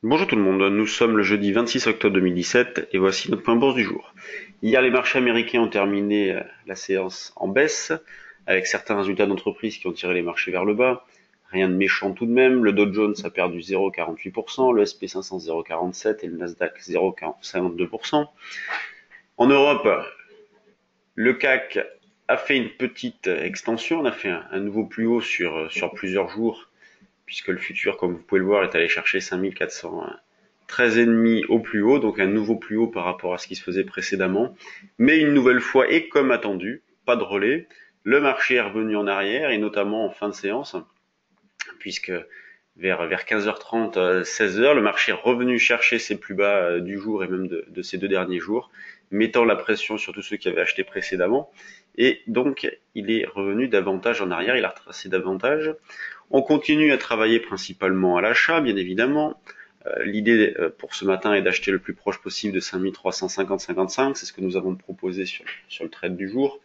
Bonjour tout le monde, nous sommes le jeudi 26 octobre 2017 et voici notre point bourse du jour. Hier, les marchés américains ont terminé la séance en baisse, avec certains résultats d'entreprises qui ont tiré les marchés vers le bas. Rien de méchant tout de même, le Dow Jones a perdu 0,48%, le SP500 0,47% et le Nasdaq 0,52%. En Europe, le CAC a fait une petite extension, on a fait un nouveau plus haut sur plusieurs jours, puisque le futur, comme vous pouvez le voir, est allé chercher 5413,5 au plus haut, donc un nouveau plus haut par rapport à ce qui se faisait précédemment. Mais une nouvelle fois, et comme attendu, pas de relais, le marché est revenu en arrière, et notamment en fin de séance, puisque vers 15h30, 16h, le marché est revenu chercher ses plus bas du jour et même de ces deux derniers jours, mettant la pression sur tous ceux qui avaient acheté précédemment. Et donc, il est revenu davantage en arrière, il a retracé davantage. On continue à travailler principalement à l'achat, bien évidemment. L'idée pour ce matin est d'acheter le plus proche possible de 5350-55, c'est ce que nous avons proposé sur le trade du jour,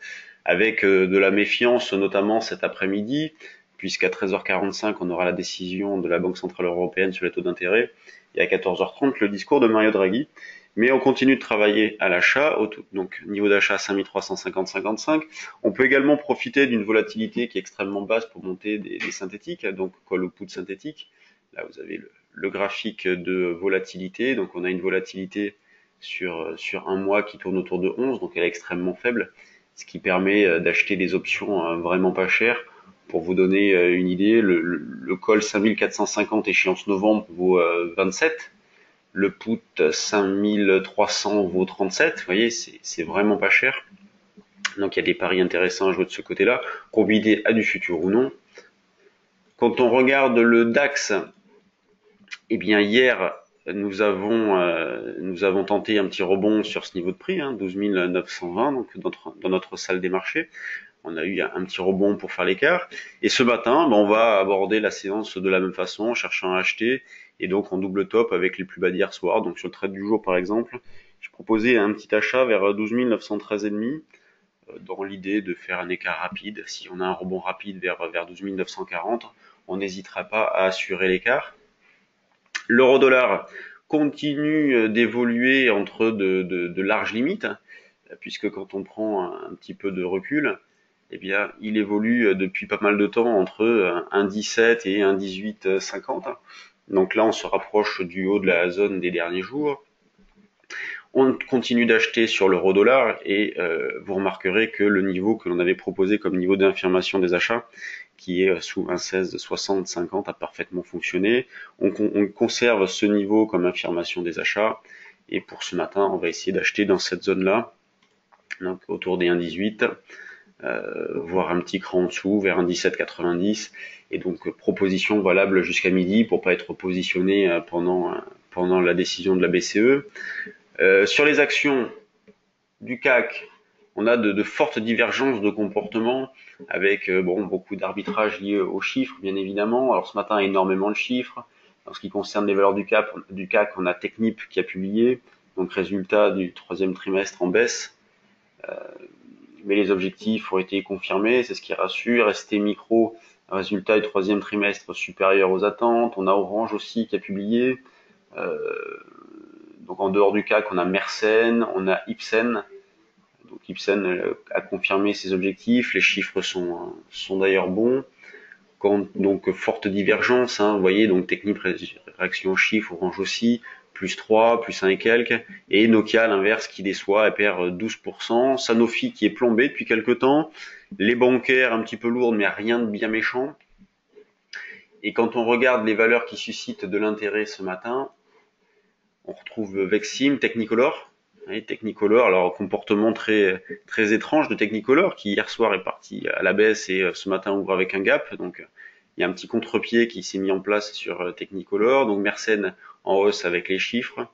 avec de la méfiance notamment cet après-midi, puisqu'à 13h45 on aura la décision de la Banque Centrale Européenne sur les taux d'intérêt, et à 14h30 le discours de Mario Draghi. Mais on continue de travailler à l'achat, donc niveau d'achat 5350-55. On peut également profiter d'une volatilité qui est extrêmement basse pour monter des synthétiques, donc call ou put synthétique. Là vous avez le graphique de volatilité, donc on a une volatilité sur un mois qui tourne autour de 11, donc elle est extrêmement faible, ce qui permet d'acheter des options vraiment pas chères. Pour vous donner une idée, le call 5450 échéance novembre vaut 27, le put 5300 vaut 37, vous voyez, c'est vraiment pas cher. Donc il y a des paris intéressants à jouer de ce côté-là, combinés à du futur ou non. Quand on regarde le DAX, eh bien hier, nous avons tenté un petit rebond sur ce niveau de prix, 12 920, donc dans notre salle des marchés. On a eu un petit rebond pour faire l'écart. Et ce matin, on va aborder la séance de la même façon, en cherchant à acheter, et donc en double top avec les plus bas d'hier soir. Donc sur le trade du jour, par exemple, je proposais un petit achat vers 12 913,5, dans l'idée de faire un écart rapide. Si on a un rebond rapide vers 12 940, on n'hésitera pas à assurer l'écart. L'euro-dollar continue d'évoluer entre de larges limites, puisque quand on prend un petit peu de recul, eh bien, il évolue depuis pas mal de temps entre 1,17 et 1,1850. Donc là, on se rapproche du haut de la zone des derniers jours. On continue d'acheter sur l'euro-dollar et vous remarquerez que le niveau que l'on avait proposé comme niveau d'infirmation des achats, qui est sous 1,1660-50, a parfaitement fonctionné. On conserve ce niveau comme infirmation des achats, et pour ce matin, on va essayer d'acheter dans cette zone-là, donc autour des 1,18, voire un petit cran en dessous, vers 1,1790, et donc proposition valable jusqu'à midi pour pas être positionné pendant la décision de la BCE. Sur les actions du CAC, on a de fortes divergences de comportement avec beaucoup d'arbitrage lié aux chiffres, bien évidemment. Alors ce matin, énormément de chiffres. En ce qui concerne les valeurs du CAC, on a Technip qui a publié, donc résultat du troisième trimestre en baisse. Mais les objectifs ont été confirmés, c'est ce qui rassure. ST Micro, résultat du troisième trimestre supérieur aux attentes. On a Orange aussi qui a publié. Donc en dehors du CAC, on a Mersen, on a Ipsen. Donc Ipsen a confirmé ses objectifs, les chiffres sont d'ailleurs bons. Donc forte divergence, vous voyez, donc Technip réaction aux chiffres, Orange aussi, plus 3, plus 1 et quelques, et Nokia à l'inverse qui déçoit, elle perd 12%, Sanofi qui est plombé depuis quelques temps, les bancaires un petit peu lourdes mais rien de bien méchant. Et quand on regarde les valeurs qui suscitent de l'intérêt ce matin, on retrouve Vexim, Technicolor. Oui, Technicolor, alors comportement très très étrange de Technicolor qui hier soir est parti à la baisse et ce matin ouvre avec un gap. Donc il y a un petit contre-pied qui s'est mis en place sur Technicolor. Donc Mersen en hausse avec les chiffres.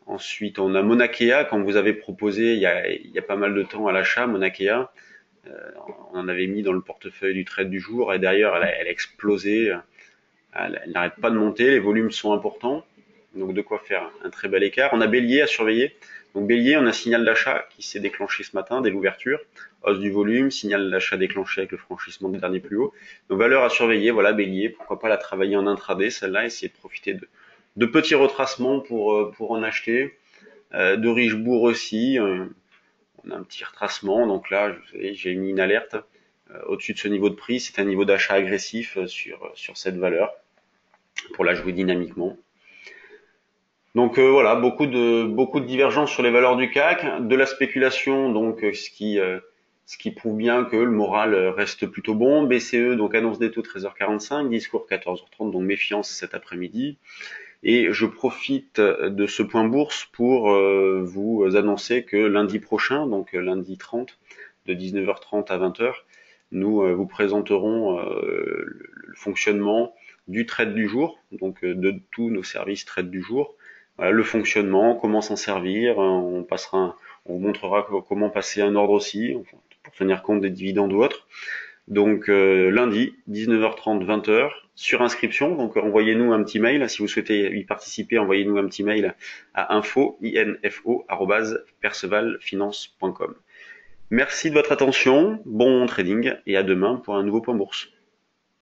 Ensuite on a Monakea, comme vous avez proposé il y a pas mal de temps à l'achat, Monakea. On en avait mis dans le portefeuille du trade du jour et d'ailleurs elle a explosé. Elle n'arrête pas de monter, les volumes sont importants. Donc de quoi faire un très bel écart. On a Bélier à surveiller. Donc Bélier, on a un signal d'achat qui s'est déclenché ce matin dès l'ouverture. Hausse du volume, signal d'achat déclenché avec le franchissement des derniers plus hauts. Donc valeur à surveiller, voilà Bélier, pourquoi pas la travailler en intraday, celle-là, essayer de profiter De petits retracements pour en acheter. De Richebourg aussi, on a un petit retracement. Donc là, j'ai mis une alerte au-dessus de ce niveau de prix. C'est un niveau d'achat agressif sur cette valeur pour la jouer dynamiquement. Donc voilà, beaucoup de divergences sur les valeurs du CAC, de la spéculation, donc ce qui prouve bien que le moral reste plutôt bon. BCE, donc annonce des taux 13h45, discours 14h30, donc méfiance cet après-midi. Et je profite de ce point bourse pour vous annoncer que lundi prochain, donc lundi 30, de 19h30 à 20h, nous vous présenterons le fonctionnement du trade du jour, donc de tous nos services trade du jour. Voilà, le fonctionnement, comment s'en servir, on vous montrera comment passer un ordre aussi, pour tenir compte des dividendes ou autres. Donc lundi, 19h30, 20h, sur inscription. Donc envoyez-nous un petit mail. Si vous souhaitez y participer, envoyez-nous un petit mail à info@percevalfinance.com. Merci de votre attention, bon trading et à demain pour un nouveau point bourse.